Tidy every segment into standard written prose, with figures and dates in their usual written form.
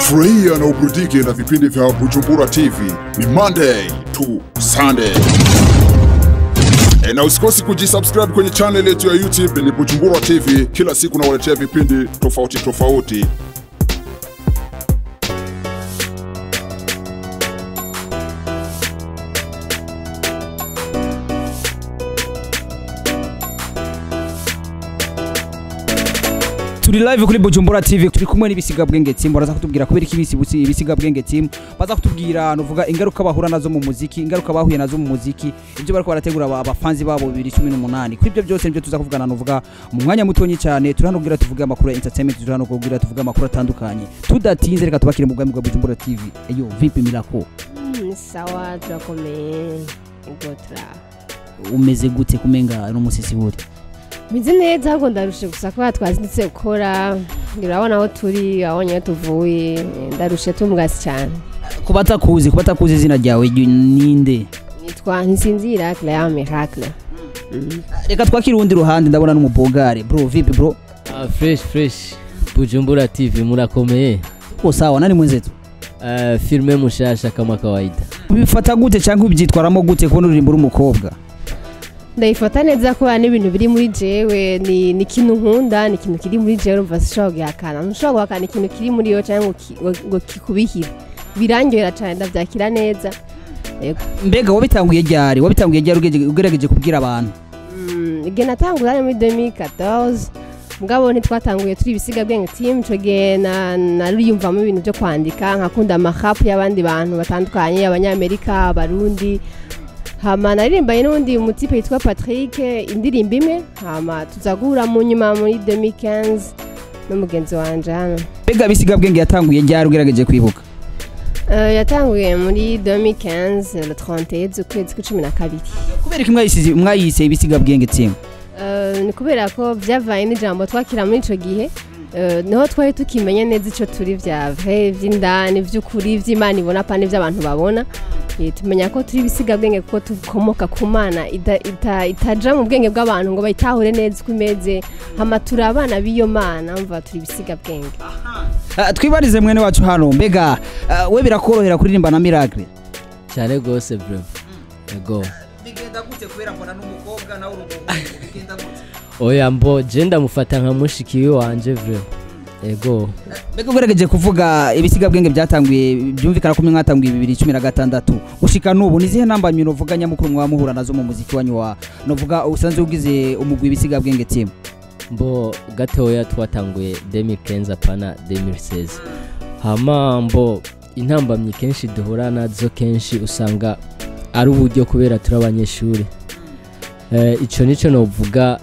Furahia na uburudike na vipindi vya Bujumbura TV ni Monday to Sunday. Na usikosi kujisubscribe kwenye channel yetu ya YouTube ni Bujumbura TV. Kila siku nawaletea vipindi tofauti. Turi live kuri Bujumbura TV, turi kumwe n'Ibisigabwenge team. Baraza kutubwira kubera iki Ibisigabwenge team, baza kutubwira nuvuga ingaruka bahura nazo mu muziki, ingaruka bahuye nazo mu muziki, ibyo bariko barategura abafanzi babo 2018. Kwibyo byose nibyo tuza kuvugana nuvuga mu mwanya mutonyi cyane. Turanubwira tuvuga amakuru ya entertainment, turanubwira tuvuga amakuru atandukanye. Tudatinze reka tubakire mu bwami bwa Bujumbura TV. Eyo vipi milako? Sawa turakomeye gutera. Umeze gute kumenga no musisi buri? Mizi neza ahubwo ndarushe gusa ko twazinditse gukora. Urabona aho turi, abonye tuvuye, ndarushe tumugasi cyane. Kubatakuzi izina ryawe ninde? Nitwa Nsinzira ya Miracle. Reka twakire undi ruhande ndabona n'umubogare. Bro vipi bro? Fresh Bujumbura TV murakomeye. Ko sawa nani mwenzetu? Filme mushasha kama kawaida. Bifata gute cyangwa ubyitwaramo gute kubona uririmba umukobwa? Ndayifata neza ko ari ibintu biri muri jewe, ni kintu nkunda, ni kintu kiri muri jewe umva sishobora guhakana. Ntushobora guhakana ikintu kiri muri yo cyangwa ngo kikubihira. Birangera cyane ndavyakira neza. Yego. Mbega wabitanguye ryari ugerageje kubwira abantu? Ige natangura muri 2014. Mugabo ntitwatanguye turi Ibisigabwenge team, coge nariyumvamo ibintu byo kwandika, nkakunda amahapu y'abandi bantu batandukanye, abanyamerika, abarundi. Hama naririmbaye n'undi umutipe yitwa Patrick, indirimbo imwe, hama tuzagura mu nyuma muri 2015 n'umugenzi wanje hano. Mbega Ibisigabwenge yatanguye ryari ugerageje kwibuka? Yatanguye muri 2015 le 31 z'ukwezi kwa 12. Kubera iki mwayise Ibisigabwenge team? Ni kubera ko byavaye n'ijambo twakira muri ico gihe, niho twari tukimenye neza ico turi vya vrai vy'indani vy'ukuri vy'Imana ibona pa n'ivy'abantu babona. Tumenya ko turi Ibisigabwenge kuko tukomoka ku Mana itaja mu bwenge bw'abantu ngo bayitahure neza uko imeze, hama turi abana b'iyo Mana umva turi Ibisigabwenge. Twibarize mwene wacu hano, mbega we birakorohera kuririmba na Miracle? Cyane gose bro. Ego. Bigenda gute kubera mbona n'umukobwa nawe urumva bigenda gute? Oya mbo je ndamufata nka mushiki wanje bro. Ego. Mbega ugerageje kuvuga Ibisigabwenge byatanguye byumvikana ko mwatanguye 2016 gushika n'ubu nizihe nambamye novuga nyamukuru mwamuhura nazo mu muziki wanyu wa novuga usanze ugize umugwi Ibisigabwenge team? Mbo gatoya twatanguye 2015 pana 2016. Hama mbo intambamye kenshi duhura nazo kenshi usanga ari uburyo kubera turabanyeshuri. Ico nico novuga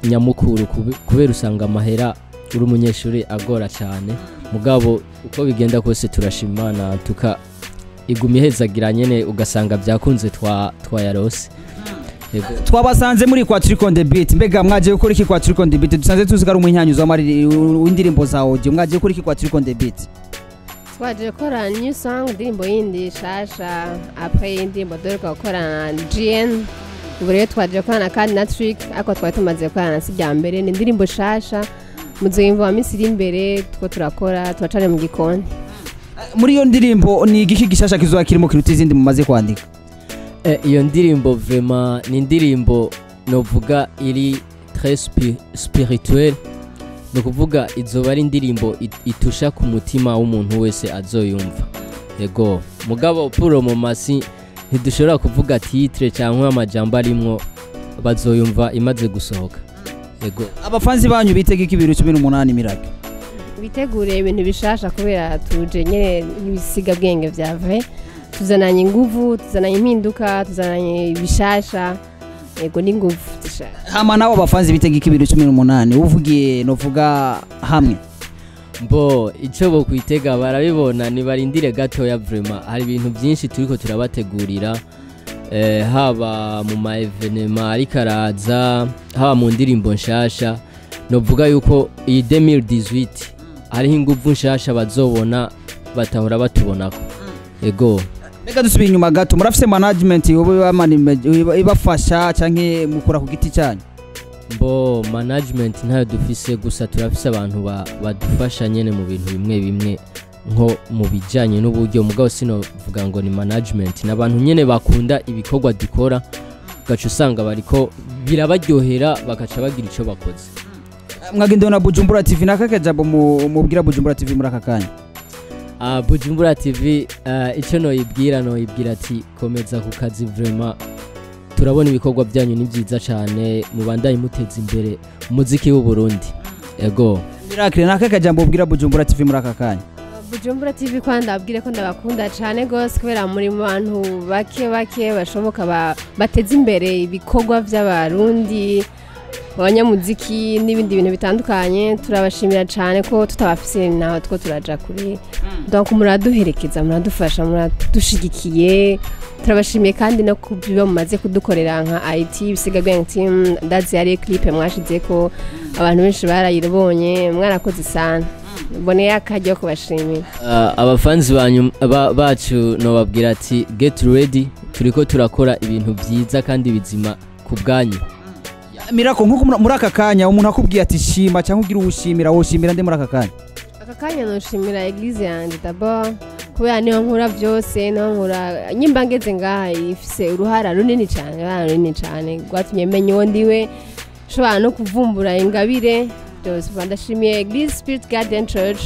nyamukuru kubera usanga amahera uri umunyeshuri agora cyane. Mugabo uko bigenda kose turashimana tuka igumiheza nyene ugasanga byakunze twayarose. Twabasanze muri kwa Turiko the Beat. Mbega mwaje gukora iki kwa Turiko the Beat? Dusanze tuzigara umunyanyuzo w'indirimbo za audio. Mwaje gukora iki kwa Turiko the Beat? Twaje gukora new song, indirimbo yindi shasha, après indirimbo dore gukora na GN. Ubu rero twaje gukora kandi na Trick, ako twari tumaze gukora na sijya mbere, ni indirimbo shasha. Muzoyimva wa misiri imbere two turakora twacane mu gikoni. Muri iyo ndirimbo ni igiki gishasha kizoba kirimo kiruta izindi mumaze kwandika? Iyo ndirimbo vraiment ni indirimbo novuga iri très spirituel. No kuvuga izoba ari indirimbo itusha ku mutima w'umuntu wese azoyumva. Ego. Mugabo puro mu masi ntidushobora kuvuga titre cyangwa amajambo arimwo bazoyumva imaze gusohoka. Ego. Abafanzi banyu bitega iki 2018 Miracle? Bitegure ibintu bishasha kubera tuje nyene Ibisigabwenge vya vrai. Tuzananye inguvu, tuzananye impinduka, tuzananye bishasha. Ego ni nguvu zishaka. Hama nawo abafanzi bitega iki 2018 uvugiye novuga hamwe? Mbo ico bo kwitega barabibona ni barindire gato ya vraiment. Hari ibintu byinshi turiko turabategurira. Haba mu ma evenement arikaraza, haba mu ndirimbo nshasha. Novuga yuko iyi 2018 hari inguvu nshasha bazobona batahora batubonako. Ego. Mbega dusubiye inyuma gato, murafise management ibafasha canke mukora ku giti cyanyu? Bo management ntayo dufise gusa turafise abantu badufasha nyene mu bintu bimwe bimwe nko mu bijanye n'uburyo mugabo sinovuga ngo ni management n'abantu nyene bakunda ibikorwa dukora gacu usanga bariko birabaryohera bakaca bagira ico bakoze. Mwagendewe na Bujumbura TV nakake jabo mubwira Bujumbura TV muri aka kanya. Bujumbura TV ico noyibwira ati komeza ku kazi vraiment turabona ibikorwa byanyu ni byiza cyane mubandanye muteza imbere umuziki w'u Burundi. Ego Miracle nakake jabo mubwira Bujumbura TV muri aka kanya. Bujumbura TV kwa ndabwire ko ndabakunda cyane gose kubera muri mu bantu bake bashoboka bateza imbere ibikorwa by'abarundi abanyamuziki n'ibindi bintu bitandukanye. Turabashimira cyane ko tutabafise naho two turaja kuri donc muraduherekeza muradufasha muradushigikiye. Turabashimiye kandi no kubyo mumaze kudukorera nka IT IBISIGABWENGE TEAM ndazi yari clip mwashize ko abantu benshi barayibonye mwarakoze sana boneye akajyo kubashimira. Abafanzi banyu bacu no babwira ati get ready turiko turakora ibintu byiza kandi bizima ku bwanyu. Mirako nkuko muri aka kanya umuntu akubwiye ati shima cyangwa ugira ubushimira woshimira nde muri aka kanya? Aka kanya no shimira eglise yanje d'abord kubera niho nkura byose no nkura nyimba ngeze ngaha ifise uruhara runini cyane gwatumye menye wondiwe shobora no kuvumbura ingabire byose. Ndashimiye Eglise Spirit Garden Church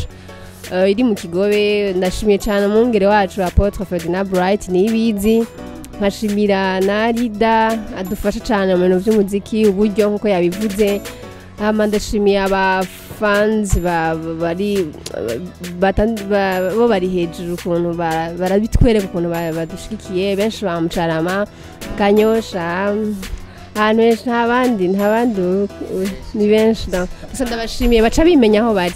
iri mu Kigobe. Ndashimiye cyane umwungere wacu Apotre Ferdinand Bright nibizi. Nkashimira na Rida adufasha cyane mu bintu by'umuziki uburyo nkuko yabivuze. Ndashimiye abafans bari hejuru ukuntu barabitwereka ukuntu badushikiye benshi bamucarama Kanyosha ahantu henshi ntabandi ni benshi gusa ndabashimiye baca bimenya aho bari.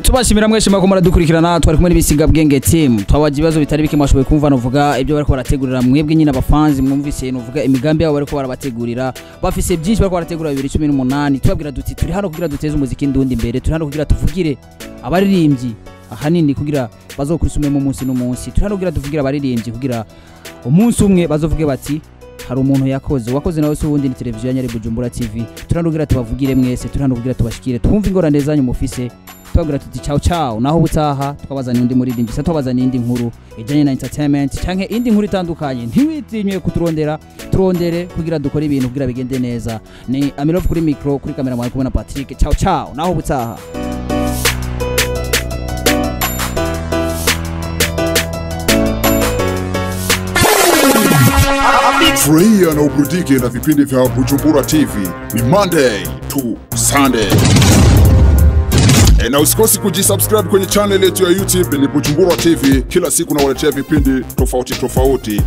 Tubashimira mwese mwako muradukurikirana twari kumwe n'IBISIGABWENGE TEAM twabaje ibibazo bitari bike mwashoboye kumva novuga ibyo bariko barategurira mwebwe nyine abafanzi mwumvise novuga imigambi yabo bariko barabategurira bafise byinshi bariko barategura 2018 tubabwira duti turi hano kugira duteze umuziki ndundi imbere turi hano kugira tuvugire abaririmbyi ahanini kugira bazokurisume mu munsi n'umunsi turi hano kugira tuvugira abaririmbyi kugira umunsi umwe bazovuge bati hari umuntu wakoze nawe se ubundi ni televiziyo ya Bujumbura TV turi hano kugira tubavugire mwese turi hano kugira tubashikire twumva ingorane zanyu mufise twagira tuti ciao naho butaha twabazanye undi muri ndimbi twabazanye indi nkuru ijanye na entertainment canke indi nkuru itandukanye ntiwitinye turondere kugira dukora ibintu kugira bigende neza. Ni Amirov kuri micro kuri kamera mwari kumwe na Patrick. Ciao naho butaha. Furahia na uburudike na vipindi vya Bujumbura TV ni Monday to Sunday. Na usikosi kujisubscribe kwenye channel yetu ya YouTube ni Bujumbura TV. Kila siku nawaletea vipindi tofauti.